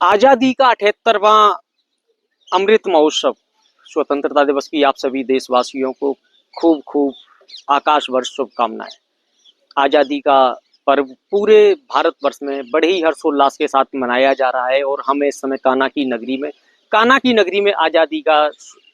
आजादी का 78वां अमृत महोत्सव स्वतंत्रता दिवस की आप सभी देशवासियों को खूब खूब आकाश वर्ष शुभकामनाएं। आजादी का पर्व पूरे भारतवर्ष में बड़े ही हर्षोल्लास के साथ मनाया जा रहा है और हम इस समय कान्हा की नगरी में आजादी का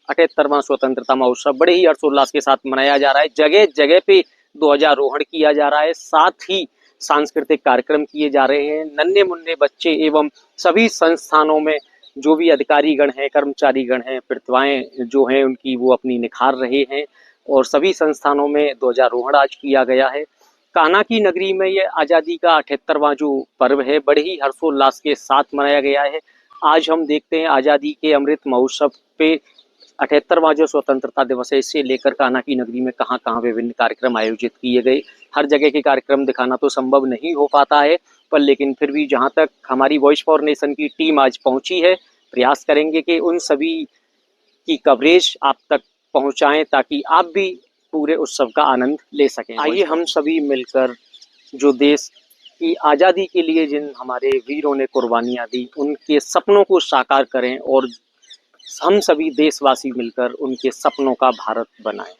78वां स्वतंत्रता महोत्सव बड़े ही हर्षोल्लास के साथ मनाया जा रहा है। जगह जगह पे ध्वजारोहण किया जा रहा है, साथ ही सांस्कृतिक कार्यक्रम किए जा रहे हैं। नन्हे मुन्ने बच्चे एवं सभी संस्थानों में जो भी अधिकारी गण हैं, कर्मचारी गण हैं, प्रतिभाएं जो हैं उनकी वो अपनी निखार रहे हैं और सभी संस्थानों में ध्वजारोहण आज किया गया है। कान्हा की नगरी में ये आज़ादी का 78वां जो पर्व है बड़े ही हर्षोल्लास के साथ मनाया गया है। आज हम देखते हैं आज़ादी के अमृत महोत्सव पे 78वां जो स्वतंत्रता दिवस है इसे लेकर कान्हा की नगरी में कहाँ-कहाँ विभिन्न कार्यक्रम आयोजित किए गए। हर जगह के कार्यक्रम दिखाना तो संभव नहीं हो पाता है, पर लेकिन फिर भी जहाँ तक हमारी वॉइस फॉर नेशन की टीम आज पहुंची है, प्रयास करेंगे कि उन सभी की कवरेज आप तक पहुंचाएं ताकि आप भी पूरे उत्सव का आनंद ले सकें। आइए हम सभी मिलकर जो देश की आज़ादी के लिए जिन हमारे वीरों ने कुर्बानियां दी उनके सपनों को साकार करें और हम सभी देशवासी मिलकर उनके सपनों का भारत बनाएं।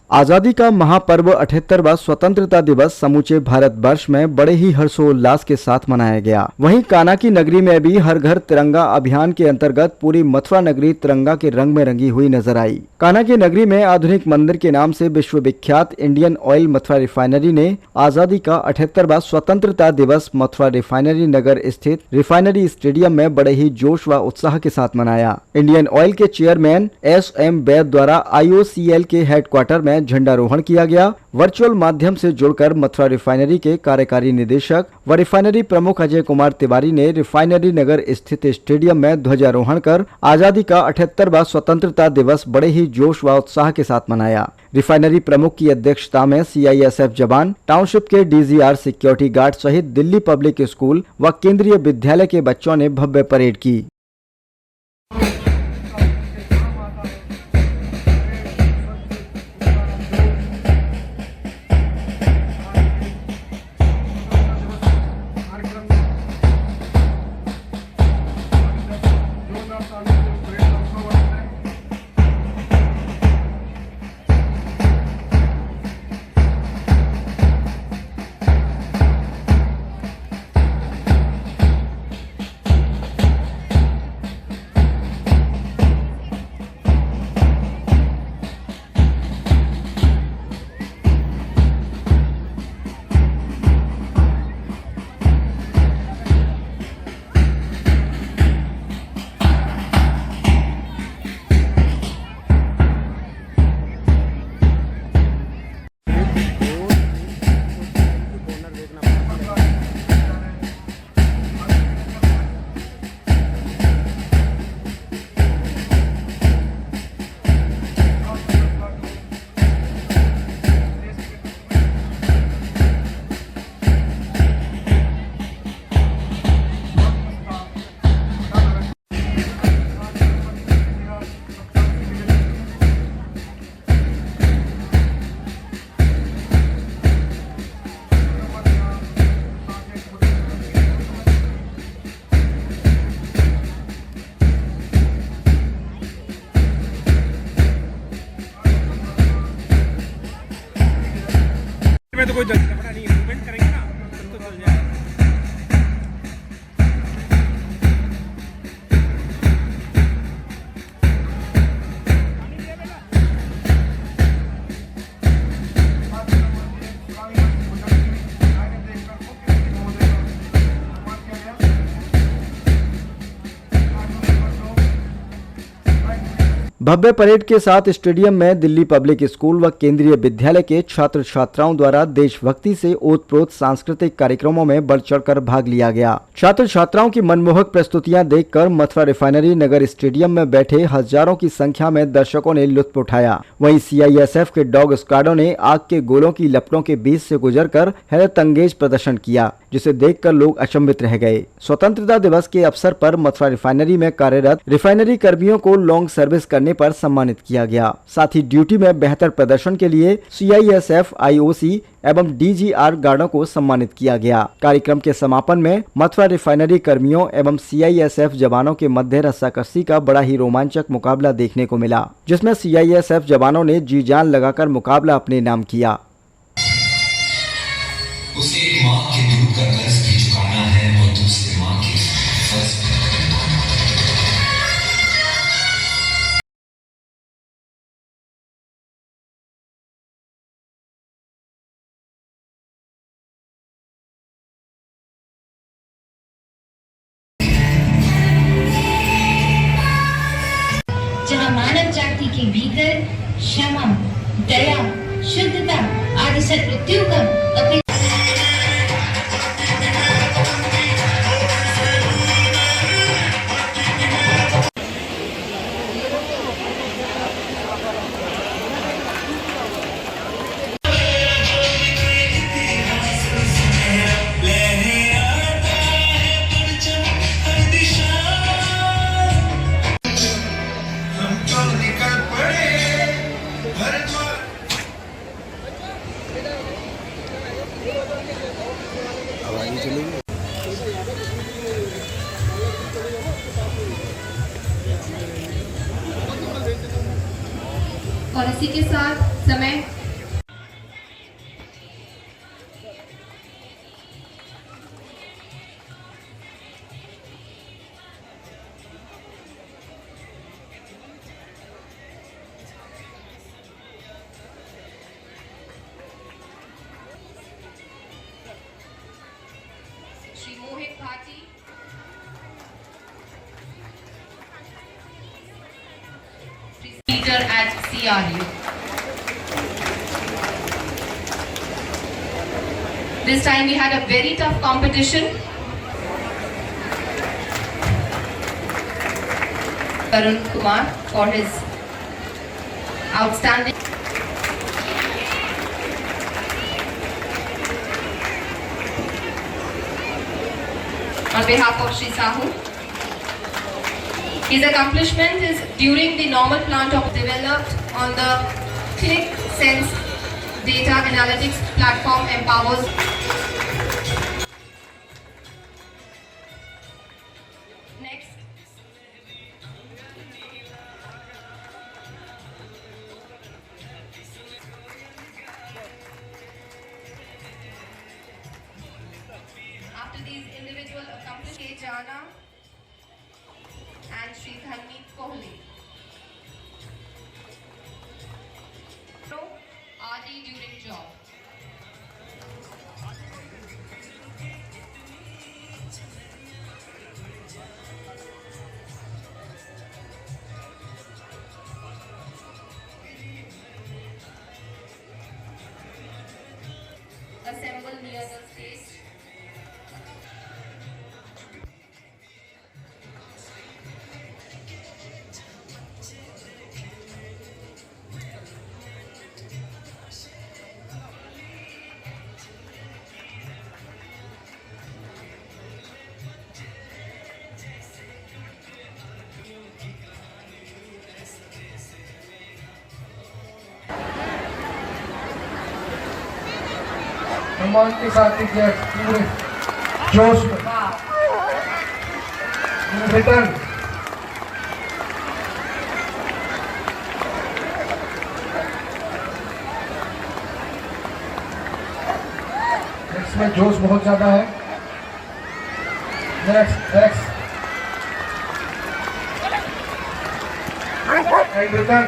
आजादी का महापर्व 78वां स्वतंत्रता दिवस समूचे भारतवर्ष में बड़े ही हर्षोल्लास के साथ मनाया गया। वहीं कान्हा की नगरी में भी हर घर तिरंगा अभियान के अंतर्गत पूरी मथुरा नगरी तिरंगा के रंग में रंगी हुई नजर आई। कान्हा की नगरी में आधुनिक मंदिर के नाम से विश्व विख्यात इंडियन ऑयल मथुरा रिफाइनरी ने आजादी का 78वां स्वतंत्रता दिवस मथुरा रिफाइनरी नगर स्थित रिफाइनरी स्टेडियम में बड़े ही जोश व उत्साह के साथ मनाया। इंडियन ऑयल के चेयरमैन एस.एम. बैद द्वारा IOCL के हेडक्वार्टर में झंडारोहण किया गया। वर्चुअल माध्यम से जुड़कर मथुरा रिफाइनरी के कार्यकारी निदेशक व रिफाइनरी प्रमुख अजय कुमार तिवारी ने रिफाइनरी नगर स्थित स्टेडियम में ध्वजारोहण कर आजादी का 78वां स्वतंत्रता दिवस बड़े ही जोश व उत्साह के साथ मनाया। रिफाइनरी प्रमुख की अध्यक्षता में CISF जवान, टाउनशिप के DGR सिक्योरिटी गार्ड सहित दिल्ली पब्लिक स्कूल व केंद्रीय विद्यालय के बच्चों ने भव्य परेड की। में तो कोई झगड़ा नहीं है, मूवमेंट करेंगे ना तब तो चल जाएगा। भव्य परेड के साथ स्टेडियम में दिल्ली पब्लिक स्कूल व केंद्रीय विद्यालय के छात्र छात्राओं द्वारा देशभक्ति से ओतप्रोत सांस्कृतिक कार्यक्रमों में बढ़ चढ़कर भाग लिया गया। छात्र छात्राओं की मनमोहक प्रस्तुतियां देखकर मथुरा रिफाइनरी नगर स्टेडियम में बैठे हजारों की संख्या में दर्शकों ने लुत्फ उठाया। वहीं CISF के डॉग स्क्वाडों ने आग के गोलों की लपटों के बीच से गुजरकर हैरतअंगेज प्रदर्शन किया, जिसे देखकर लोग अचंभित रह गए। स्वतंत्रता दिवस के अवसर पर मथुरा रिफाइनरी में कार्यरत रिफाइनरी कर्मियों को लॉन्ग सर्विस करने पर सम्मानित किया गया। साथ ही ड्यूटी में बेहतर प्रदर्शन के लिए CISF, IOC एवं DGR गार्डों को सम्मानित किया गया। कार्यक्रम के समापन में मथुरा रिफाइनरी कर्मियों एवं CISF जवानों के मध्य रस्साकसी का बड़ा ही रोमांचक मुकाबला देखने को मिला, जिसमें CISF जवानों ने जी जान लगाकर मुकाबला अपने नाम किया। उसे एक माँ के दूध का कर्ज भी चुकाना है और दूसरे माँ के फर्ज भी। जहाँ मानव जाति के भीतर क्षमा, दया, शुद्धता आदि सद्वृत्तियों का अपने और इसी के साथ समय श्री मोहित Bhati, leader at CRU. This time we had a very tough competition. Tarun Kumar for his outstanding. On behalf of Shri Sahu, his accomplishment is during the normal plant of developed on the Click Sense data analytics platform empowers next after these individual accomplishments Jana and Shri Dharmeet Kohli. RD during job. Assemble near the stage. सम्मान के साथ किया पूरे जोश में return इसमें जोश बहुत ज्यादा है। नेक्स्ट एंड रिटर्न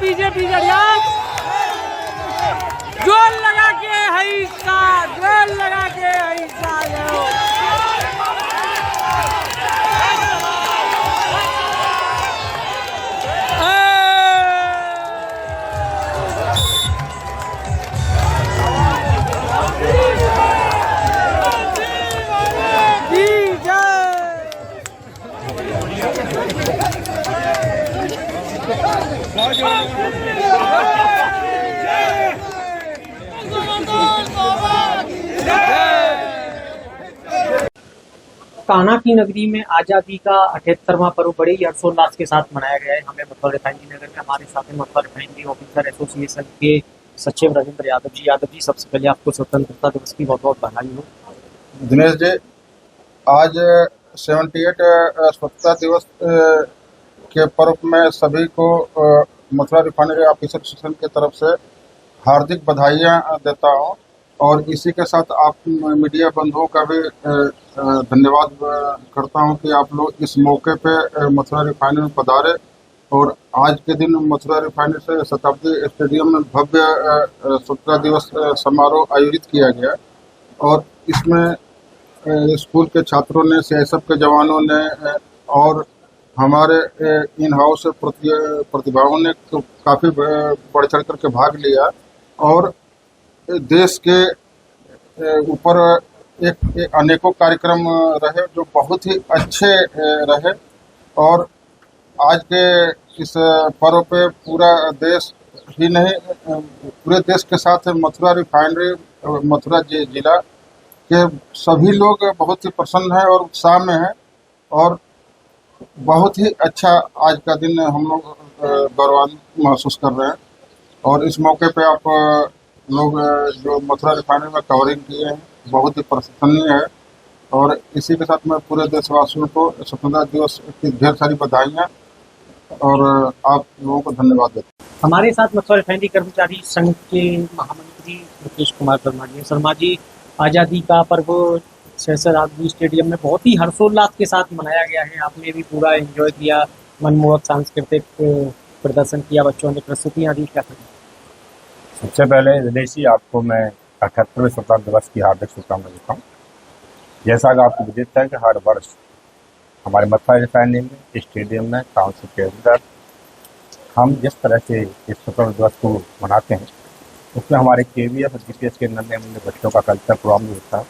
बीजेपी जड़िया जोर लगा के है इसका, जोर लगा के है इसका। कान्हा की नगरी में आजादी का 78वां पर्व बड़े ही हर्षोल्लास के साथ मनाया गया है। हमें मथुरा रिफाइनरी नगर में हमारे साथ में मथुरा रिफाइनरी ऑफिसर एसोसिएशन के सचिव राजेंद्र यादव जी। यादव जी, सबसे पहले आपको स्वतंत्रता दिवस की बहुत बहुत बधाई हो। दिनेश जी, आज 78 स्वतंत्रता दिवस के पर्व में सभी को मथुरा रिफाइनरी ऑफिसर एसोसिएशन की तरफ से हार्दिक बधाइयाँ देता हूँ और इसी के साथ आप मीडिया बंधुओं का भी धन्यवाद करता हूं कि आप लोग इस मौके पे मथुरा रिफाइनरी में पधारे और आज के दिन मथुरा रिफाइनरी से शताब्दी स्टेडियम में भव्य स्वतंत्रता दिवस समारोह आयोजित किया गया और इसमें स्कूल के छात्रों ने, सीआईएसएफ के जवानों ने और हमारे इन हाउस प्रतिभाओं ने तो काफ़ी बढ़ चढ़ करके भाग लिया और देश के ऊपर एक अनेकों कार्यक्रम रहे जो बहुत ही अच्छे रहे और आज के इस पर्व पे पूरा देश ही नहीं, पूरे देश के साथ मथुरा रिफाइनरी, मथुरा जिला के सभी लोग बहुत ही प्रसन्न हैं और उत्साह में हैं और बहुत ही अच्छा आज का दिन हम लोग गौरवान्वित महसूस कर रहे हैं। और इस मौके पे आप लोग जो मथुरा रिफाइनरी में कवरिंग किए हैं बहुत ही प्रशंसनीय है और इसी के साथ मैं पूरे देशवासियों को स्वतंत्रता दिवस की ढेर सारी बधाइयाँ और आप लोगों को धन्यवाद देता हूँ। हमारे साथ मथुरा रिफाइनरी कर्मचारी संघ के महामंत्री मुकेश कुमार शर्मा जी। शर्मा जी, आज़ादी का पर्व सहस्त्राब्दी स्टेडियम में बहुत ही हर्षोल्लास के साथ मनाया गया है। आपने भी पूरा एंजॉय किया, मनमोहक सांस्कृतिक प्रदर्शन किया, बच्चों ने प्रस्तुतियाँ दी, क्या करें? सबसे पहले दिनेश जी, आपको मैं 78वें स्वतंत्रता दिवस की हार्दिक शुभकामनाएं देता हूँ। जैसा कि आपको विदित है कि हर वर्ष हमारे मथुरा रिफाइनरी में स्टेडियम में काउंसिल के अंदर हम जिस तरह से इस स्वतंत्रता दिवस को मनाते हैं उसमें हमारे केवीएस और जीपीएस के नन्हे मुन्ने बच्चों का कल्चर प्रोग्राम भी होता है।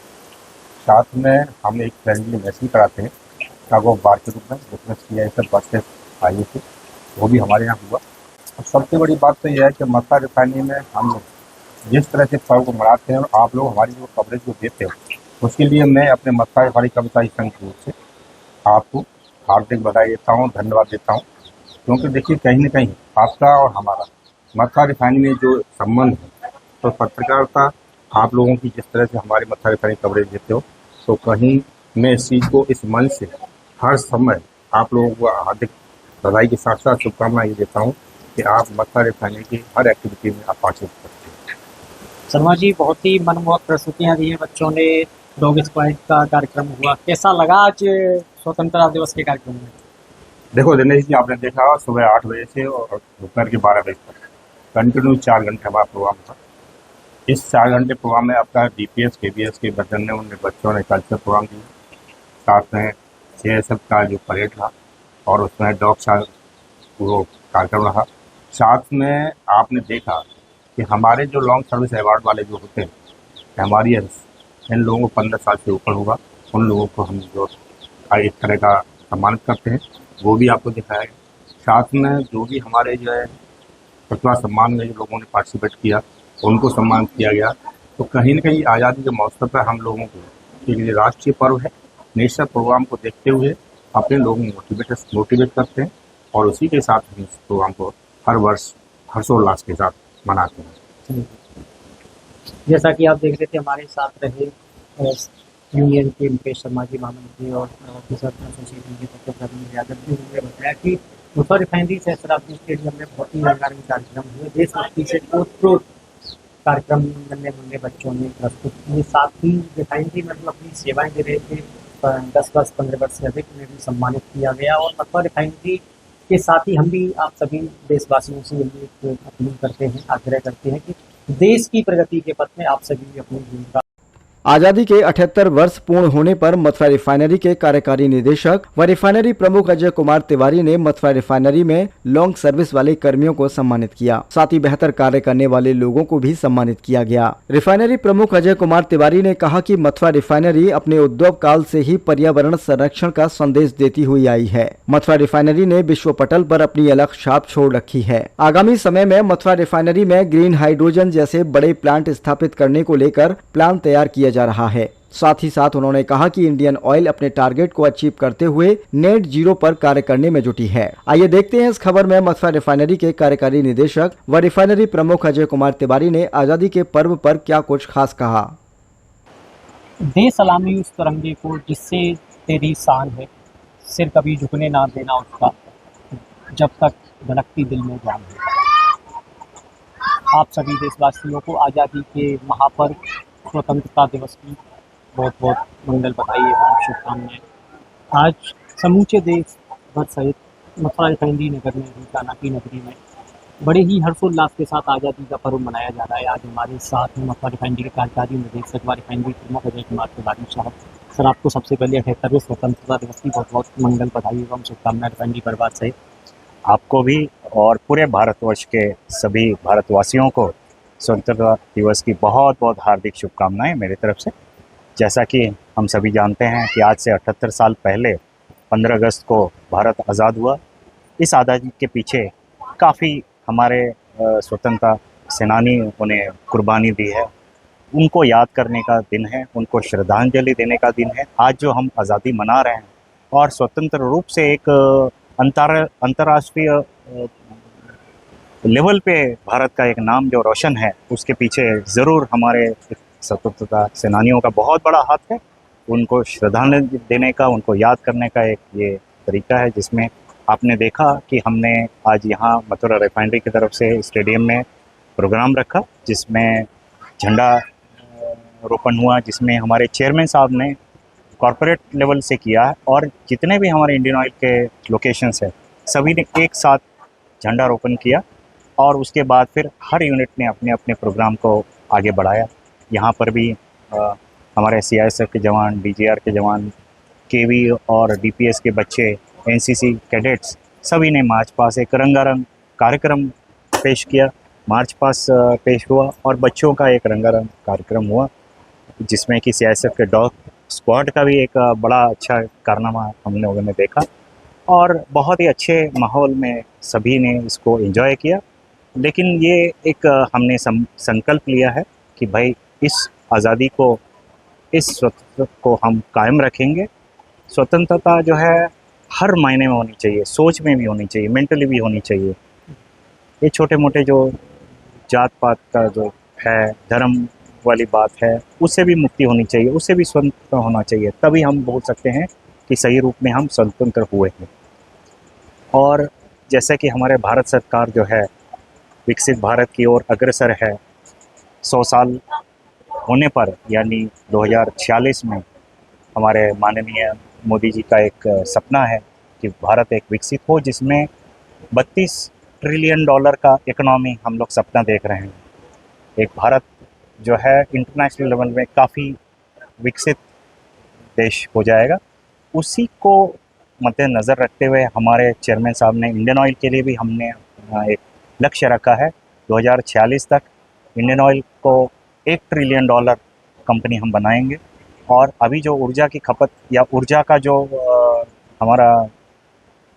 साथ में हम एक फ्रेंडली मैच भी कराते हैं कागो बार के रूप में, जिसमें सीआईएसएफ बसेस आई थी, वो भी हमारे यहाँ हुआ। और सबसे बड़ी बात तो यह है कि मथुरा रिफाइनरी में हम लोग जिस तरह से पर्व को मनाते हैं और आप लोग हमारी जो कवरेज को देते हो उसके लिए मैं अपने मथुरा रिफाइनरी कर्मचारी संघ की ओर से आपको हार्दिक बधाई देता हूँ, धन्यवाद देता हूँ। क्योंकि देखिए, कहीं ना कहीं आपका और हमारा मथुरा रिफाइनरी में जो संबंध है, तो पत्रकारिता आप लोगों की जिस तरह से हमारे मथुरा रिफाइनरी कवरेज देते हो, तो कहीं मैं इस चीज़ को इस मन से हर समय आप लोगों को हार्दिक बधाई के साथ साथ शुभकामनाएं देता हूँ कि आप मथुरा रिफाइनरी की हर एक्टिविटी में आप पार्टिसिपेट करते हैं। शर्मा जी, बहुत ही मनमोहक प्रस्तुतियाँ दी हैं बच्चों ने, डॉग स्क्वाड का कार्यक्रम हुआ, कैसा लगा आज स्वतंत्रता दिवस के कार्यक्रम में? देखो दिनेश जी, आपने देखा सुबह 8 बजे से और दोपहर के 12 बजे तक कंटिन्यू 4 घंटे हमारा प्रोग्राम था। इस 4 घंटे प्रोग्राम में आपका डीपीएस केबीएस के बच्चों ने कल्चर प्रोग्राम दिया, साथ में सीआईएसएफ का जो परेड रहा और उसमें डॉग शाल वो कार्यक्रम रहा। साथ में आपने देखा कि हमारे जो लॉन्ग सर्विस अवार्ड वाले जो होते हैं, हमारी इन लोगों को 15 साल से ऊपर होगा, उन लोगों को हम जो एक तरह का सम्मानित करते हैं, वो भी आपको दिखाया गया। साथ में जो भी हमारे जो है प्रतिभा सम्मान में जो लोगों ने पार्टिसिपेट किया उनको सम्मानित किया गया। तो कहीं ना कहीं आज़ादी के मौके पर हम लोगों को एक राष्ट्रीय पर्व है, नेशनल प्रोग्राम को देखते हुए अपने लोगों को मोटिवेट करते हैं और उसी के साथ हम इस प्रोग्राम को हर वर्ष हर्षोल्लास के साथ मनाते हैं। जैसा कि आप देख रहे थे, हमारे साथ रहे यूनियन के मुकेश शर्मा जी महामंत्री और ऑफिसर एसोसिएशन के सचिव राजेंद्र यादव जी ने बताया कि मथुरा रिफाइनरी सहस्त्राब्दी स्टेडियम में बहुत ही रंगारंग कार्यक्रम हुए। देशभक्ति से ओतप्रोत कार्यक्रम नन्हे मुन्ने बच्चों ने प्रस्तुत किए। साथ ही रिफाइनरी में जो अपनी सेवाएं दे रहे थे 10 वर्ष 15 वर्ष से अधिक, उन्हें भी सम्मानित किया गया। और मथुरा रिफाइनरी के साथ ही हम भी आप सभी देशवासियों से यही एक अपील करते हैं, आग्रह करते हैं कि देश की प्रगति के पथ में आप सभी भी अपनी भूमिका। आजादी के 78 वर्ष पूर्ण होने पर मथुरा रिफाइनरी के कार्यकारी निदेशक व रिफाइनरी प्रमुख अजय कुमार तिवारी ने मथुरा रिफाइनरी में लॉन्ग सर्विस वाले कर्मियों को सम्मानित किया। साथ ही बेहतर कार्य करने वाले लोगों को भी सम्मानित किया गया। रिफाइनरी प्रमुख अजय कुमार तिवारी ने कहा कि मथुरा रिफाइनरी अपने उद्योग काल से ही पर्यावरण संरक्षण का संदेश देती हुई आई है। मथुरा रिफाइनरी ने विश्व पटल पर अपनी अलग छाप छोड़ रखी है। आगामी समय में मथुरा रिफाइनरी में ग्रीन हाइड्रोजन जैसे बड़े प्लांट स्थापित करने को लेकर प्लान तैयार किया जा रहा है। साथ ही साथ उन्होंने कहा कि इंडियन ऑयल अपने टारगेट को अचीव करते हुए नेट जीरो पर कार्य करने में जुटी है। आइए देखते हैं इस खबर में मथुरा रिफाइनरी के कार्यकारी निदेशक व रिफाइनरी प्रमुख अजय कुमार तिवारी ने आजादी के पर्व पर क्या कुछ खास कहा। दे सलामी उस तिरंगे को जिससे तेरी शान है, सिर कभी झुकने ना देना उसका, जब तक धड़कती दिल में जान है। आप सभी देशवासियों को आज़ादी के महापर्व स्वतंत्रता दिवस की बहुत बहुत मंगल बधाई एवं शुभकामनाएं। आज समूचे देश भर सहित मथुरा रिफाइनरी नगर में कानाकी नगरी में बड़े ही हर्षोल्लास के साथ आज़ादी का पर्व मनाया जा रहा है। आज हमारे साथ मथुरा रिफाइनरी के कार्यकारी निदेशक व रिफाइनरी प्रमुख अजय कुमार तिवारी साहब। सर, आपको सबसे पहले 78वें स्वतंत्रता दिवस की बहुत बहुत मंगल बधाई एवं शुभकामनाएं रिफाइनरी परिवार सहित। आपको भी और पूरे भारतवर्ष के सभी भारतवासियों को स्वतंत्रता दिवस की बहुत बहुत हार्दिक शुभकामनाएं मेरी तरफ से। जैसा कि हम सभी जानते हैं कि आज से 78 साल पहले 15 अगस्त को भारत आज़ाद हुआ। इस आज़ादी के पीछे काफ़ी हमारे स्वतंत्रता सेनानियों ने कुर्बानी दी है। उनको याद करने का दिन है, उनको श्रद्धांजलि देने का दिन है आज जो हम आज़ादी मना रहे हैं। और स्वतंत्र रूप से एक अंतर्राष्ट्रीय लेवल पे भारत का एक नाम जो रोशन है, उसके पीछे ज़रूर हमारे स्वतंत्रता सेनानियों का बहुत बड़ा हाथ है। उनको श्रद्धांजलि देने का, उनको याद करने का एक ये तरीका है, जिसमें आपने देखा कि हमने आज यहाँ मथुरा रिफाइनरी की तरफ से स्टेडियम में प्रोग्राम रखा, जिसमें झंडा रोपण हुआ, जिसमें हमारे चेयरमैन साहब ने कॉरपोरेट लेवल से किया है और जितने भी हमारे इंडियन ऑयल के लोकेशंस है सभी ने एक साथ झंडा रोपण किया। और उसके बाद फिर हर यूनिट ने अपने अपने प्रोग्राम को आगे बढ़ाया। यहाँ पर भी हमारे CISF के जवान, DGR के जवान, KV और DPS के बच्चे, NCC कैडेट्स सभी ने मार्च पास एक रंगारंग कार्यक्रम पेश किया। मार्च पास पेश हुआ और बच्चों का एक रंगारंग कार्यक्रम हुआ, जिसमें कि CISF के डॉग स्क्वाड का भी एक बड़ा अच्छा कारनामा हम लोगों ने देखा और बहुत ही अच्छे माहौल में सभी ने इसको एंजॉय किया। लेकिन ये एक हमने संकल्प लिया है कि भाई इस आज़ादी को, इस स्वतंत्रता को हम कायम रखेंगे। स्वतंत्रता जो है हर मायने में होनी चाहिए, सोच में भी होनी चाहिए, मेंटली भी होनी चाहिए। ये छोटे मोटे जो जात पात का जो है, धर्म वाली बात है, उससे भी मुक्ति होनी चाहिए, उससे भी स्वतंत्र होना चाहिए। तभी हम बोल सकते हैं कि सही रूप में हम स्वतंत्र हुए हैं। और जैसे कि हमारे भारत सरकार जो है विकसित भारत की ओर अग्रसर है, 100 साल होने पर यानी 2046 में हमारे माननीय मोदी जी का एक सपना है कि भारत एक विकसित हो, जिसमें $32 ट्रिलियन का इकोनॉमी हम लोग सपना देख रहे हैं। एक भारत जो है इंटरनेशनल लेवल में काफ़ी विकसित देश हो जाएगा। उसी को मद्देनज़र रखते हुए हमारे चेयरमैन साहब ने इंडियन ऑयल के लिए भी हमने एक लक्ष्य रखा है। 2046 तक इंडियन ऑयल को $1 ट्रिलियन कंपनी हम बनाएंगे। और अभी जो ऊर्जा की खपत या ऊर्जा का जो हमारा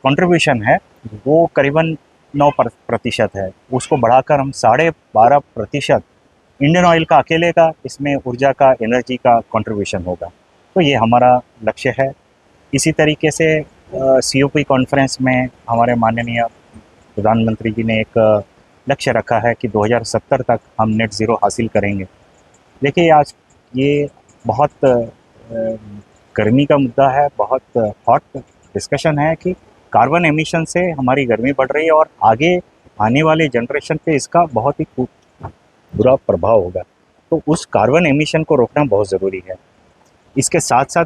कंट्रीब्यूशन है वो करीबन 9% है। उसको बढ़ाकर हम 12.5% इंडियन ऑयल का अकेले का इसमें ऊर्जा का, एनर्जी का कंट्रीब्यूशन होगा। तो ये हमारा लक्ष्य है। इसी तरीके से COP कॉन्फ्रेंस में हमारे माननीय प्रधानमंत्री जी ने एक लक्ष्य रखा है कि 2070 तक हम नेट ज़ीरो हासिल करेंगे। देखिए आज ये बहुत गर्मी का मुद्दा है, बहुत हॉट डिस्कशन है कि कार्बन एमिशन से हमारी गर्मी बढ़ रही है और आगे आने वाले जनरेशन पे इसका बहुत ही बुरा प्रभाव होगा। तो उस कार्बन एमिशन को रोकना बहुत ज़रूरी है। इसके साथ साथ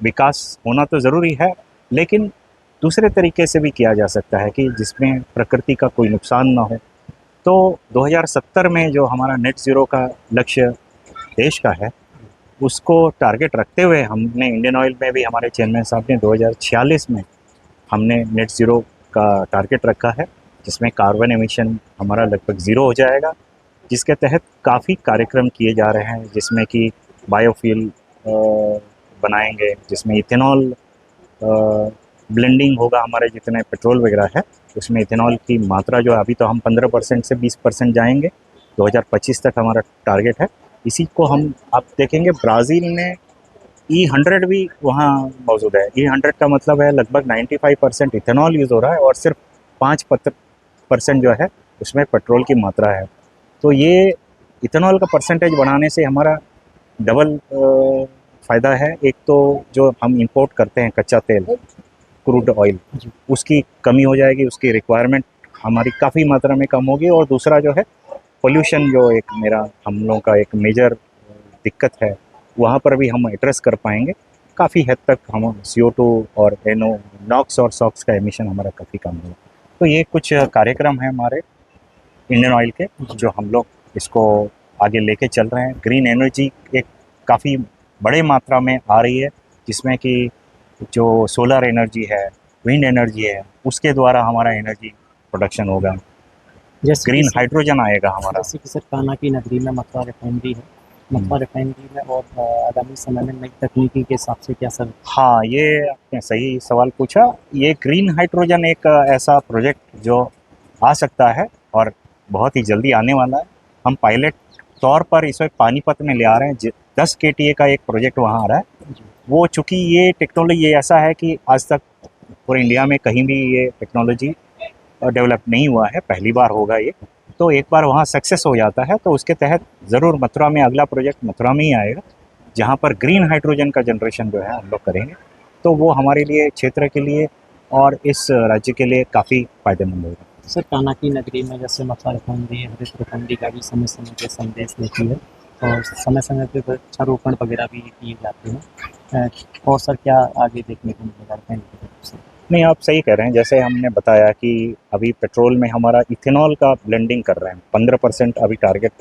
विकास होना तो ज़रूरी है, लेकिन दूसरे तरीके से भी किया जा सकता है कि जिसमें प्रकृति का कोई नुकसान ना हो। तो 2070 में जो हमारा नेट ज़ीरो का लक्ष्य देश का है, उसको टारगेट रखते हुए हमने इंडियन ऑयल में भी हमारे चेयरमैन साहब ने 2046 में हमने नेट ज़ीरो का टारगेट रखा है, जिसमें कार्बन एमिशन हमारा लगभग ज़ीरो हो जाएगा, जिसके तहत काफ़ी कार्यक्रम किए जा रहे हैं, जिसमें कि बायोफ्यूल बनाएंगे, जिसमें इथेनॉल ब्लेंडिंग होगा। हमारे जितने पेट्रोल वगैरह है उसमें इथेनॉल की मात्रा जो अभी तो हम 15% से 20% जाएंगे, 2025 तक हमारा टारगेट है। इसी को हम आप देखेंगे ब्राज़ील में E100 भी वहाँ मौजूद है। E100 का मतलब है लगभग 95% इथेनॉल यूज़ हो रहा है और सिर्फ 5% जो है उसमें पेट्रोल की मात्रा है। तो ये इथेनॉल का परसेंटेज बढ़ाने से हमारा डबल फ़ायदा है। एक तो जो हम इंपोर्ट करते हैं कच्चा तेल, क्रूड ऑयल, उसकी कमी हो जाएगी, उसकी रिक्वायरमेंट हमारी काफ़ी मात्रा में कम होगी। और दूसरा जो है पोल्यूशन, जो एक हम लोगों का एक मेजर दिक्कत है, वहाँ पर भी हम एड्रेस कर पाएंगे। काफ़ी हद तक हम CO2 और नॉक्स और सॉक्स का एमिशन हमारा काफ़ी कम होगा। तो ये कुछ कार्यक्रम हैं हमारे इंडियन ऑयल के, जो हम लोग इसको आगे लेके चल रहे हैं। ग्रीन एनर्जी एक काफ़ी बड़े मात्रा में आ रही है, जिसमें कि जो सोलर एनर्जी है, विंड एनर्जी है, उसके द्वारा हमारा एनर्जी प्रोडक्शन होगा। जैसे ग्रीन हाइड्रोजन आएगा हमारा। जैसे कि सर कान्हा की नगरी में मथुरा रिफाइनरी है, मथुरा रिफाइनरी में और आगामी समय में नई तकनीकी के हिसाब से क्या सर? हाँ, ये आपने सही सवाल पूछा। ये ग्रीन हाइड्रोजन एक ऐसा प्रोजेक्ट जो आ सकता है और बहुत ही जल्दी आने वाला है। हम पायलट तौर पर इसे पानीपत में ले आ रहे हैं। 10 KTA का एक प्रोजेक्ट वहाँ आ रहा है। वो चूँकि ये टेक्नोलॉजी ये ऐसा है कि आज तक पूरे इंडिया में कहीं भी ये टेक्नोलॉजी डेवलप नहीं हुआ है, पहली बार होगा ये। तो एक बार वहाँ सक्सेस हो जाता है तो उसके तहत ज़रूर मथुरा में अगला प्रोजेक्ट मथुरा में ही आएगा, जहाँ पर ग्रीन हाइड्रोजन का जनरेशन जो है हम लोग करेंगे। तो वो हमारे लिए, क्षेत्र के लिए और इस राज्य के लिए काफ़ी फ़ायदेमंद होगा। सर कान्हा की नगरी में जैसे मथुरा रिफाइनरी, हरित रिफाइनरी का भी समय समय पर संदेश देती है और समय समय पर वृक्षारोपण वगैरह भी किए जाते हैं। और सर क्या आगे देखने को मिलेगा रिफाइनरी की तरफ से? नहीं, आप सही कह रहे हैं। जैसे हमने बताया कि अभी पेट्रोल में हमारा इथेनॉल का ब्लेंडिंग कर रहे हैं, 15% अभी टारगेट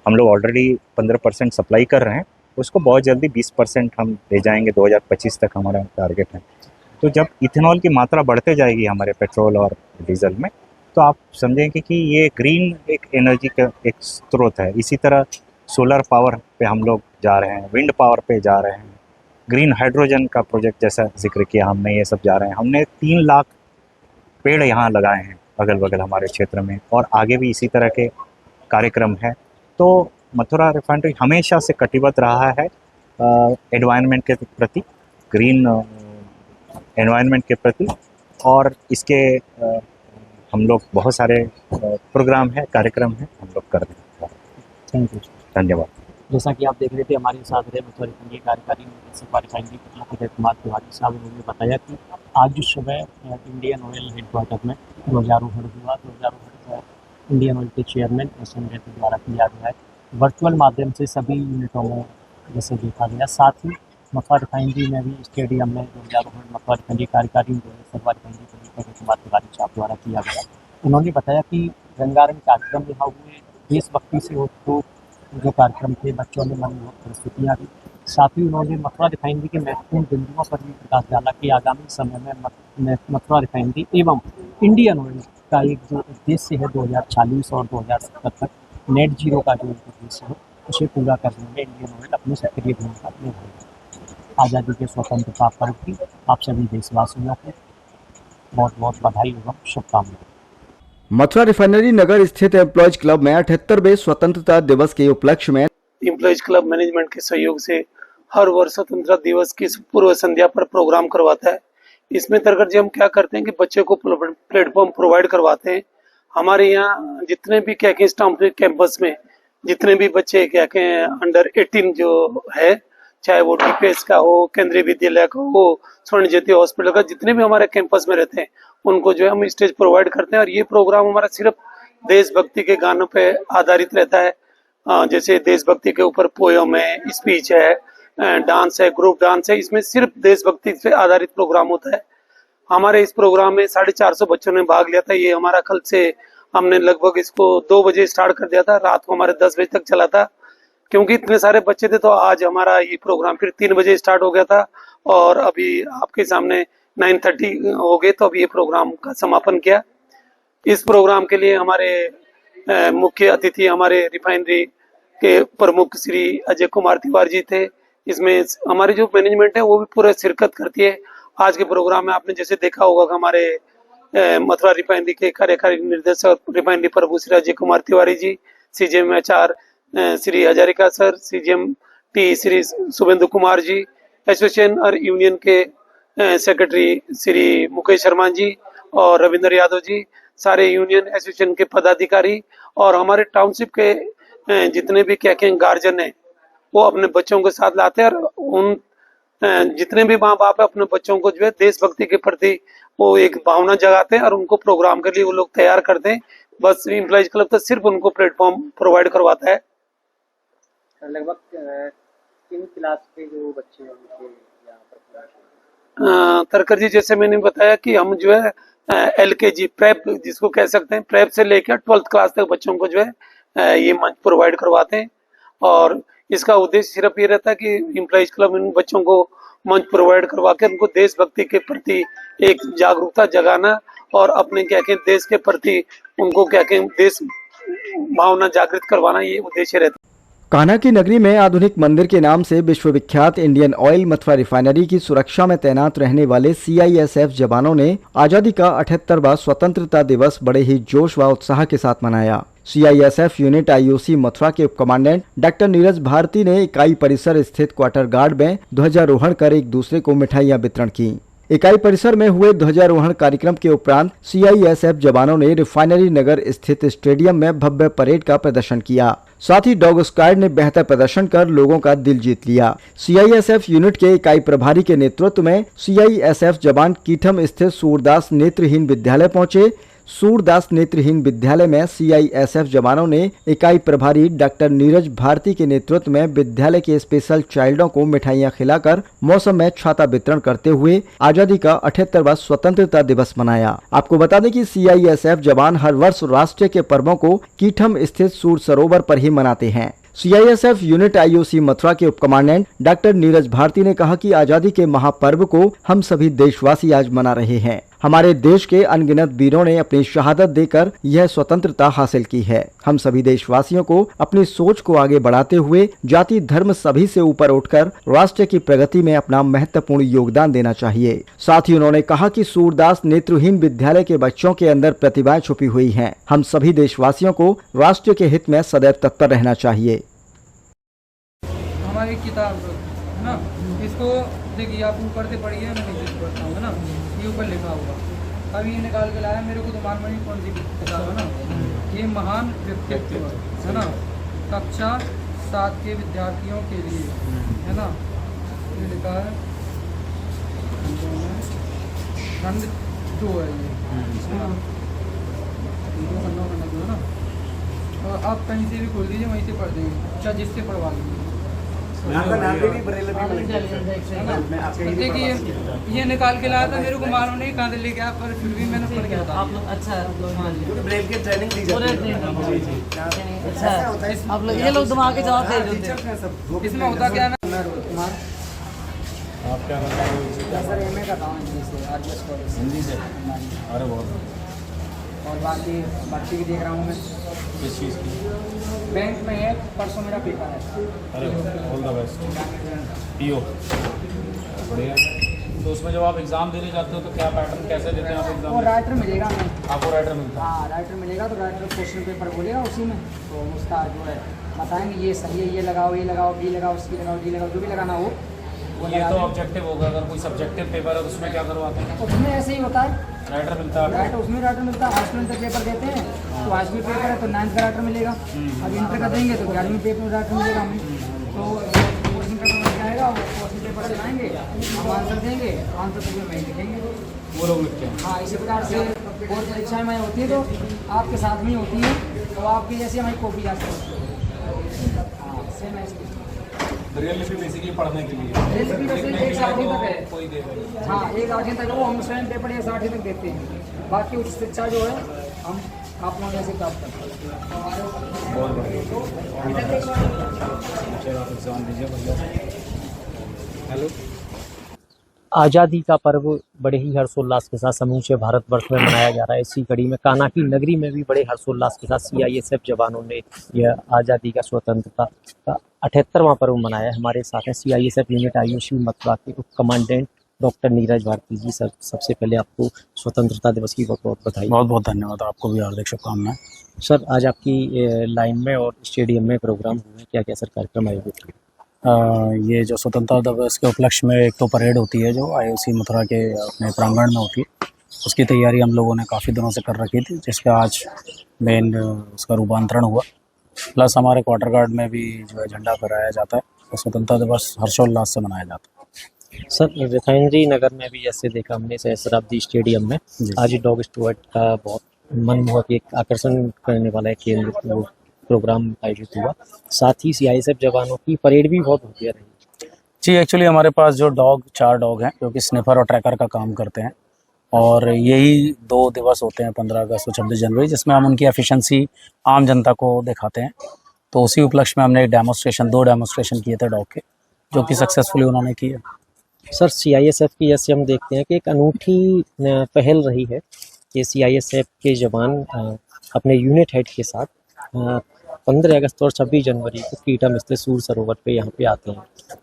हम लोग ऑलरेडी 15% सप्लाई कर रहे हैं। उसको बहुत जल्दी 20% हम ले जाएंगे, 2025 तक हमारा टारगेट है। तो जब इथेनॉल की मात्रा बढ़ते जाएगी हमारे पेट्रोल और डीजल में, तो आप समझेंगे कि ये ग्रीन एक एनर्जी का एक स्रोत है। इसी तरह सोलर पावर पे हम लोग जा रहे हैं, विंड पावर पे जा रहे हैं, ग्रीन हाइड्रोजन का प्रोजेक्ट जैसा जिक्र किया हमने, ये सब जा रहे हैं। हमने 3 लाख पेड़ यहाँ लगाए हैं अगल बगल हमारे क्षेत्र में, और आगे भी इसी तरह के कार्यक्रम हैं। तो मथुरा रिफाइनरी हमेशा से कटिबद्ध रहा है एनवायरनमेंट के प्रति, ग्रीन एनवायरनमेंट के प्रति, और इसके हम लोग बहुत सारे प्रोग्राम हैं, कार्यक्रम हैं, हम लोग कर रहे हैं। Thank you. धन्यवाद। जैसा कि आप देख रहे थे, हमारे साथ रहे मथुरा रिफाइनरी कार्यकारी निदेशक रिफाइनरी विजय कुमार तिवारी साहब। उन्होंने बताया कि आज जो सुबह इंडियन ऑयल हेडक्वार्टर में ध्वजारोहण हुआ। ध्वजारोहण इंडियन ऑयल के चेयरमैन SM रेड्डी द्वारा किया गया है, वर्चुअल माध्यम से सभी यूनिटों में जैसे देखा गया। साथ ही मथुरा रिफाइनरी में भी स्टेडियम में ध्वजारोहण मथुरा रिफाइनरी कार्यकारी निदेशक रिफाइनरी विजय कुमार तिवारी साहब द्वारा किया गया। उन्होंने बताया कि रंगारंग कार्यक्रम यहाँ हुए, देशभक्ति से तो जो कार्यक्रम थे, बच्चों ने मनमोहक प्रस्तुतियाँ दी। साथ ही उन्होंने मथुरा रिफाइनरी के महत्वपूर्ण बिंदुओं पर भी प्रकाश डाला कि आगामी समय में मथुरा रिफाइनरी एवं इंडियन ऑयल का एक जो उद्देश्य है 2040 और 2070 तक नेट जीरो का जो उद्देश्य है, उसे पूरा करने में इंडियन ऑयल अपनी सक्रिय भूमिका निभाएगा। आज़ादी के स्वतंत्रता पर्व की आप सभी देशवासियों को बहुत बहुत बधाई एवं शुभकामनाएं। मथुरा रिफाइनरी नगर स्थित एम्प्लॉयज क्लब में 78वें स्वतंत्रता दिवस के उपलक्ष्य में एम्प्लॉयज क्लब मैनेजमेंट के सहयोग से हर वर्ष स्वतंत्रता दिवस की पूर्व संध्या पर प्रोग्राम करवाता है। इसमें अंतर्गत हम क्या करते हैं कि बच्चे को प्लेटफॉर्म प्रोवाइड करवाते हैं। हमारे यहाँ जितने भी क्या कहें कैंपस में जितने भी बच्चे क्या कहें अंडर 18 जो है, चाहे वो DPS का हो, केंद्रीय विद्यालय का हो, स्वर्ण ज्योति हॉस्पिटल का, जितने भी हमारे कैंपस में रहते हैं उनको जो है हम स्टेज प्रोवाइड करते हैं। और ये प्रोग्राम हमारा सिर्फ देशभक्ति के गानों पे आधारित रहता है। जैसे देशभक्ति के ऊपर पोयम है, स्पीच है, डांस है, ग्रुप डांस है। इसमें सिर्फ देशभक्ति से आधारित प्रोग्राम होता है। हमारे इस प्रोग्राम में 450 बच्चों ने भाग लिया था। ये हमारा कल से हमने लगभग इसको 2 बजे स्टार्ट कर दिया था, रात को हमारे 10 बजे तक चला था। क्योंकि इतने सारे बच्चे थे तो आज हमारा ये प्रोग्राम फिर 3 बजे स्टार्ट हो गया था और अभी आपके सामने 9:30 हो गए तो अभी ये प्रोग्राम का समापन किया। इस प्रोग्राम के लिए हमारे मुख्य अतिथि हमारे रिफाइनरी के प्रमुख श्री अजय कुमार तिवारी जी थे। इसमें हमारी जो मैनेजमेंट है वो भी पूरा शिरकत करती है। आज के प्रोग्राम में आपने जैसे देखा होगा कि हमारे मथुरा रिफाइनरी के कार्यकारी निर्देशक रिफाइनरी प्रभु Shri Ajay Kumar Tiwari ji, CGM HR Shri Hazarika sir, CGM T Shri Subhendu Kumar ji, association और यूनियन के सेक्रेटरी श्री मुकेश शर्मा जी और रविंद्र यादव जी, सारे यूनियन एसोसिएशन के पदाधिकारी और हमारे टाउनशिप के जितने भी क्या गार्जियन है वो अपने बच्चों के साथ लाते हैं और उन जितने भी माँ बाप है अपने बच्चों को जो है देशभक्ति के प्रति वो एक भावना जगाते हैं और उनको प्रोग्राम के लिए वो लोग तैयार करते हैं। बस एम्प्लॉइज क्लब तो सिर्फ उनको प्लेटफॉर्म प्रोवाइड करवाता है। लगभग किन क्लास के जो बच्चे हैं उनके यहाँ पर तरकर जी, जैसे मैंने बताया कि हम जो है LKG प्रेप जिसको कह सकते हैं, प्रेप से लेकर 12th क्लास तक बच्चों को जो है ये मंच प्रोवाइड करवाते हैं और इसका उद्देश्य सिर्फ ये रहता है कि एम्प्लॉइज क्लब इन बच्चों को मंच प्रोवाइड करवा के उनको देशभक्ति के प्रति एक जागरूकता जगाना और अपने क्या कहते देश के प्रति उनको क्या कहते देश भावना जागृत करवाना, ये उद्देश्य रहता है। कान्हा की नगरी में आधुनिक मंदिर के नाम से विश्वविख्यात इंडियन ऑयल मथुरा रिफाइनरी की सुरक्षा में तैनात रहने वाले CISF जवानों ने आजादी का 78वां स्वतंत्रता दिवस बड़े ही जोश व उत्साह के साथ मनाया। CISF यूनिट IOC मथुरा के उप कमांडेंट डॉक्टर नीरज भारती ने इकाई परिसर स्थित क्वार्टर गार्ड में ध्वजारोहण कर एक दूसरे को मिठाइयां वितरण की। इकाई परिसर में हुए ध्वजारोहण कार्यक्रम के उपरांत CISF जवानों ने रिफाइनरी नगर स्थित स्टेडियम में भव्य परेड का प्रदर्शन किया। साथ ही डॉग स्क्वाड ने बेहतर प्रदर्शन कर लोगों का दिल जीत लिया। CISF यूनिट के इकाई प्रभारी के नेतृत्व में CISF जवान कीठम स्थित सूरदास नेत्रहीन विद्यालय पहुंचे। सूरदास नेत्रहीन विद्यालय में CISF जवानों ने इकाई प्रभारी डॉक्टर नीरज भारती के नेतृत्व में विद्यालय के स्पेशल चाइल्डों को मिठाइयां खिलाकर मौसम में छाता वितरण करते हुए आजादी का 78वां स्वतंत्रता दिवस मनाया। आपको बता दें कि CISF जवान हर वर्ष राष्ट्र के पर्वों को कीठम स्थित सूर सरोवर पर ही मनाते हैं। CISF यूनिट IOC मथुरा के उप कमांडेंट डॉक्टर नीरज भारती ने कहा कि आजादी के महापर्व को हम सभी देशवासी आज मना रहे हैं। हमारे देश के अनगिनत वीरों ने अपनी शहादत देकर यह स्वतंत्रता हासिल की है। हम सभी देशवासियों को अपनी सोच को आगे बढ़ाते हुए जाति धर्म सभी से ऊपर उठकर राष्ट्र की प्रगति में अपना महत्वपूर्ण योगदान देना चाहिए। साथ ही उन्होंने कहा कि सूरदास नेत्रहीन विद्यालय के बच्चों के अंदर प्रतिभाएं छुपी हुई हैं। हम सभी देशवासियों को राष्ट्र के हित में सदैव तत्पर रहना चाहिए। हमारी किताब है ना, इसको देखिए आप ऊपर से पढ़िए, मैं नीचे से पढ़ता हूँ ना, ये ऊपर लिखा होगा। अभी ये निकाल के लाया, मेरे को तो मालूम नहीं कौन सी किताब है ना, ये महान व्यक्तित्व है ना, कक्षा 7 के विद्यार्थियों के लिए है ना, ये लिखा है खंड 2 है ये है ना, 2 खंडों का है ना। और आप कहीं से भी खोल दीजिए, वहीं से पढ़ देंगे, अच्छा जिससे पढ़वा लीजिए। देखिए ये निकाल के लाया था, मेरे को मालूम नहीं कहाँ से लेके आया, पर फिर भी मैंने पढ़ के बताया। आप लोग अच्छा आप लोग ये लोग दिमाग के जवाब दे देते। इसमें होता क्या है ना, कुमार आप क्या करते हैं? सर MA का था हिंदी से, RGS कॉलेज हिंदी से। अरे बहुत। और बाकी भर्ती की देख रहा हूँ मैं। किस चीज़ की? बैंक में है, परसों मेरा पेपर है। अरे ऑल द बेस्ट। PO बढ़िया। तो उसमें जब आप एग्ज़ाम देने जाते हो तो क्या पैटर्न कैसे देते हैं आप एग्ज़ाम? वो राइटर मिलेगा हमें। आपको राइटर मिलता है? हाँ राइटर मिलेगा, तो राइटर क्वेश्चन पेपर बोलेगा उसी में, तो उसका जो है बताएंगे ये सही है, ये लगाओ, ये लगाओ, बी लगाओ, सी लगाओ, डी लगाओ, जो भी लगाना हो। ये तो ऑब्जेक्टिव होगा। अगर कोई सब्जेक्टिव पेपर है तो उसमें क्या करवाते हैं? उसमें ऐसे ही होता है, राइटर मिलता है। राइटर उसमें राइटर मिलता है। हाई स्कूल तक पेपर देते हैं तो हाई स्कूल पेपर है तो 9th का राइटर मिलेगा। अब इंटर का देंगे तो 11वीं पेपर में राइटर मिलेगा हमें। तो क्वेश्चन पेपर में आएगा, वो क्वेश्चन पेपर चलाएंगे, हम आंसर देंगे, आंसर पेपर में लिखेंगे, वो लोग लिखते हैं। हाँ इसी प्रकार से बोर्ड परीक्षाएँ हमारी होती है, तो आपके साथ में होती है, तो आपकी जैसे हमारी कॉपी जाती है। हाँ सेम ऐसे। ब्रेल लिपि बेसिकली पढ़ने के लिए रेल भी वैसे एक 8वीं तक है। कोई देगा। हाँ, एक 8वीं तक है, वो हम स्वयं पेपर या 8वीं तक देते हैं। बाकी उच्च शिक्षा जो है हम आप लोगों से प्राप्त करते हैं। बहुत बढ़िया। चलो आप एग्जाम दीजिए भैया। हेलो। आज़ादी का पर्व बड़े ही हर्षोल्लास के साथ समूचे भारतवर्ष में मनाया जा रहा है। इसी कड़ी में कान्हा की नगरी में भी बड़े हर्षोल्लास के साथ CISF जवानों ने यह आज़ादी का स्वतंत्रता का 78वां पर्व मनाया। हमारे साथ हैं CISF यूनिट IUC मथुरा के उप कमांडेंट डॉक्टर नीरज भारती जी। सर, सबसे पहले आपको स्वतंत्रता दिवस की बहुत बहुत बधाई। बहुत बहुत धन्यवाद, आपको भी हार्दिक शुभकामनाएं। सर, आज आपकी लाइन में और स्टेडियम में प्रोग्राम हुए, क्या क्या सर कार्यक्रम आयोजित हुए? ये जो स्वतंत्रता दिवस के उपलक्ष्य में एक तो परेड होती है जो IOC मथुरा के अपने प्रांगण में होती है, उसकी तैयारी हम लोगों ने काफ़ी दिनों से कर रखी थी, जिसका आज मेन उसका रूपांतरण हुआ। प्लस हमारे क्वार्टर गार्ड में भी जो है झंडा फहराया जाता है और स्वतंत्रता दिवस हर्षोल्लास से मनाया जाता है। सर, रिफाइनरी नगर में भी जैसे देखा हमने सहस्राब्दी स्टेडियम में आज डॉग स्टुअर्ट का बहुत मनमोहक एक आकर्षण करने वाला एक केंद्र प्रोग्राम आयोजित हुआ। साथ ही CISF जवानों की परेड भी बहुत भव्य रही। जी, एक्चुअली हमारे पास जो 4 डॉग हैं जो कि स्निफर और ट्रैकर का काम करते हैं, और यही 2 दिवस होते हैं 15 अगस्त और 26 जनवरी, जिसमें हम उनकी एफिशिएंसी आम जनता को दिखाते हैं। तो उसी उपलक्ष्य में हमने 2 डेमोस्ट्रेशन किए थे डॉग के, जो कि सक्सेसफुली उन्होंने किए। सर, CISF की जैसे हम देखते हैं कि एक अनूठी पहल रही है कि CISF के जवान अपने यूनिट हेड के साथ 15 अगस्त और 26 जनवरी को कीटम स्थित सूर्य सरोवर पे यहाँ पे आते हैं।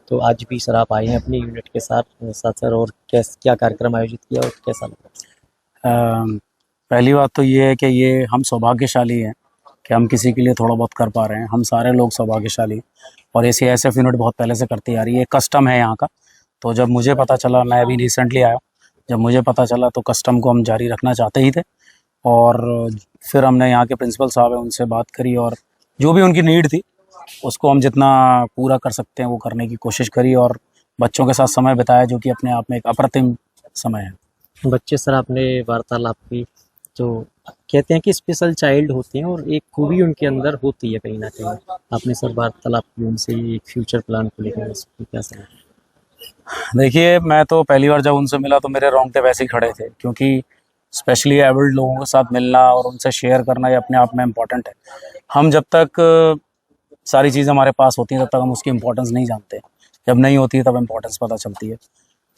तो आज भी सर आप आए हैं अपनी यूनिट के साथ सर, और क्या कार्यक्रम आयोजित किया और कैसा लगा? पहली बात तो ये है कि ये हम सौभाग्यशाली हैं कि हम किसी के लिए थोड़ा बहुत कर पा रहे हैं। हम सारे लोग सौभाग्यशाली, और ये CISF यूनिट बहुत पहले से करती आ रही है, ये कस्टम है यहाँ का। तो जब मुझे पता चला, मैं अभी रिसेंटली आया, जब मुझे पता चला तो कस्टम को हम जारी रखना चाहते ही थे, और फिर हमने यहाँ के प्रिंसिपल साहब हैं उनसे बात करी, और जो भी उनकी नीड थी उसको हम जितना पूरा कर सकते हैं वो करने की कोशिश करी, और बच्चों के साथ समय बिताया, जो कि अपने आप में एक अप्रतिम समय है। बच्चे सर, आपने वार्तालाप की, तो कहते हैं कि स्पेशल चाइल्ड होते हैं और एक खूबी उनके अंदर होती है कहीं ना कहीं। आपने सर वार्तालाप की उनसे एक फ्यूचर प्लान को लेकर, क्या सर? देखिए, मैं तो पहली बार जब उनसे मिला तो मेरे रोंगटे वैसे ही खड़े थे, क्योंकि स्पेशली एबल्ड लोगों के साथ मिलना और उनसे शेयर करना ये अपने आप में इम्पॉर्टेंट है। हम जब तक सारी चीज़ें हमारे पास होती हैं तब तक हम उसकी इम्पोर्टेंस नहीं जानते, जब नहीं होती है तब इम्पोर्टेंस पता चलती है।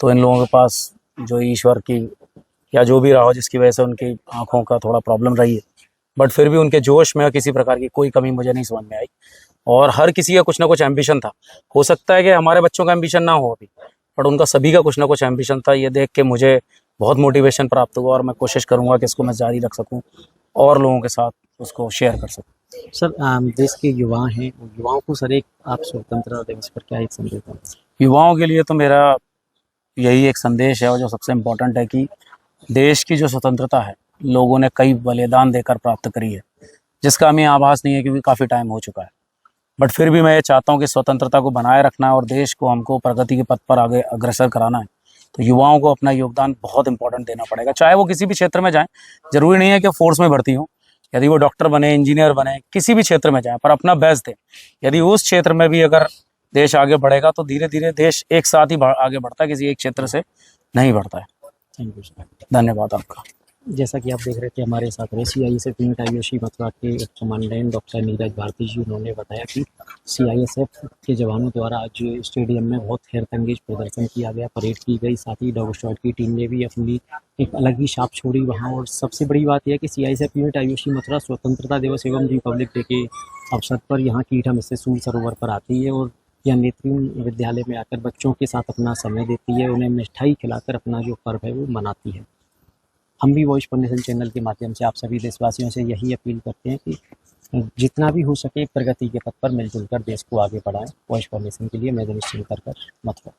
तो इन लोगों के पास जो ईश्वर की या जो भी रहा हो जिसकी वजह से उनकी आँखों का थोड़ा प्रॉब्लम रही है, बट फिर भी उनके जोश में किसी प्रकार की कोई कमी मुझे नहीं समझ में आई, और हर किसी का कुछ ना कुछ एम्बिशन था। हो सकता है कि हमारे बच्चों का एम्बिशन ना हो अभी, बट उनका सभी का कुछ ना कुछ एम्बिशन था। ये देख के मुझे बहुत मोटिवेशन प्राप्त हुआ, और मैं कोशिश करूंगा कि इसको मैं जारी रख सकूं और लोगों के साथ उसको शेयर कर सकूं। सर, देश के युवा हैं, युवाओं को सर एक आप स्वतंत्रता दिवस पर क्या एक संदेश दें? युवाओं के लिए तो मेरा यही एक संदेश है, और जो सबसे इम्पोर्टेंट है कि देश की जो स्वतंत्रता है लोगों ने कई बलिदान देकर प्राप्त करी है, जिसका हमें आभास नहीं है क्योंकि काफ़ी टाइम हो चुका है। बट फिर भी मैं ये चाहता हूँ कि स्वतंत्रता को बनाए रखना है और देश को हमको प्रगति के पथ पर आगे अग्रसर कराना है, तो युवाओं को अपना योगदान बहुत इंपॉर्टेंट देना पड़ेगा। चाहे वो किसी भी क्षेत्र में जाएं, जरूरी नहीं है कि फोर्स में भर्ती हो, यदि वो डॉक्टर बने, इंजीनियर बने, किसी भी क्षेत्र में जाएं, पर अपना बेस्ट दें। यदि उस क्षेत्र में भी अगर देश आगे बढ़ेगा तो धीरे धीरे देश एक साथ ही आगे बढ़ता है, किसी एक क्षेत्र से नहीं बढ़ता है। Thank you sir. धन्यवाद आपका। जैसा कि आप देख रहे थे, हमारे साथ रहे CISF यूनिट IUC मथुरा के कमांडेंट डॉक्टर नीरज भारती जी। उन्होंने बताया कि CISF के जवानों द्वारा आज स्टेडियम में बहुत हैरतअंगेज प्रदर्शन किया गया, परेड की गई, साथ ही डॉग स्क्वाड की टीम ने भी अपनी एक अलग ही छाप छोड़ी वहाँ। और सबसे बड़ी बात यह है कि CISF यूनिट IUC मथुरा स्वतंत्रता दिवस एवं रिपब्लिक डे के अवसर पर यहाँ कीटम स्थित सूर्य सरोवर पर आती है, और यह नेत्रहीन विद्यालय में आकर बच्चों के साथ अपना समय देती है, उन्हें मिठाई खिलाकर अपना जो पर्व है वो मनाती है। हम भी वॉइस फॉर नेशन चैनल के माध्यम से आप सभी देशवासियों से यही अपील करते हैं कि जितना भी हो सके प्रगति के पथ पर मिलजुल कर देश को आगे बढ़ाएं। वॉइस फॉर नेशन के लिए मैं दिनेश सिंह कर मथुरा।